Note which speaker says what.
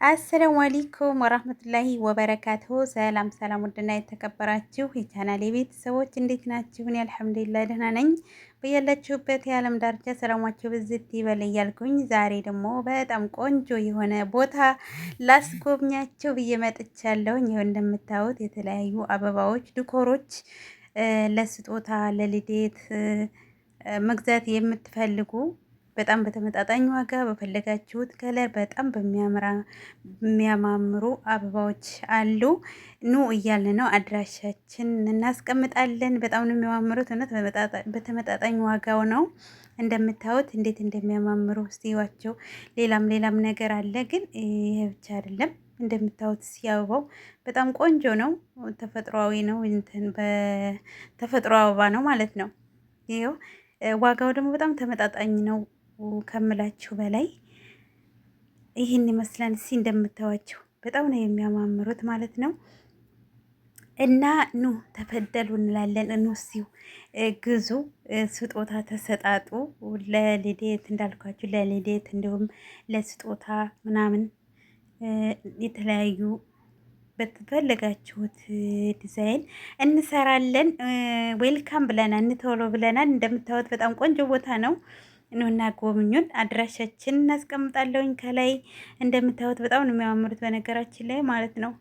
Speaker 1: አሰላሙ አለይኩም ወራህመቱላሂ ወበረካቱሁ። ሰላም ሰላም፣ ውድና የተከበራችሁ የቻናሌ ቤተሰቦች እንዴት ናችሁ? እኔ አልሐምዱሊላህ ደህና ነኝ። በያላችሁበት የዓለም ዳርቻ ሰላማችሁ ብዝት ይበል እያልኩኝ ዛሬ ደግሞ በጣም ቆንጆ የሆነ ቦታ ላስጎብኛችሁ ብዬ መጥቻለሁኝ። ይኸው እንደምታዩት የተለያዩ አበባዎች፣ ዲኮሮች ለስጦታ ለልደት መግዛት የምትፈልጉ በጣም በተመጣጣኝ ዋጋ በፈለጋችሁት ከለር በጣም በሚያማምሩ አበባዎች አሉ። ኑ እያልን ነው። አድራሻችን እናስቀምጣለን። በጣም ነው የሚያማምሩት። እውነት በተመጣጣኝ ዋጋው ነው። እንደምታዩት እንዴት እንደሚያማምሩ እስቲዋቸው። ሌላም ነገር አለ፣ ግን ይሄ ብቻ አይደለም። እንደምታዩት ሲያበባው በጣም ቆንጆ ነው። ተፈጥሯዊ ነው። እንትን በተፈጥሮ አበባ ነው ማለት ነው። ይኸው ዋጋው ደግሞ በጣም ተመጣጣኝ ነው ከምላችሁ በላይ። ይህን ይመስላል። እስኪ እንደምታዩዋቸው በጣም ነው የሚያማምሩት ማለት ነው። እና ኑ ተፈደሉ እንላለን። ኑ ሲው ግዙ፣ ስጦታ ተሰጣጡ። ለልደት እንዳልኳችሁ ለልደት እንዲሁም ለስጦታ ምናምን የተለያዩ በተፈለጋችሁት ዲዛይን እንሰራለን። ዌልካም ብለናል፣ እንተውሎ ብለናል። እንደምታዩት በጣም ቆንጆ ቦታ ነው። ኑና ጎብኙን። አድራሻችን እናስቀምጣለሁኝ ከላይ። እንደምታዩት በጣም ነው የሚያማምሩት በነገራችን ላይ ማለት ነው።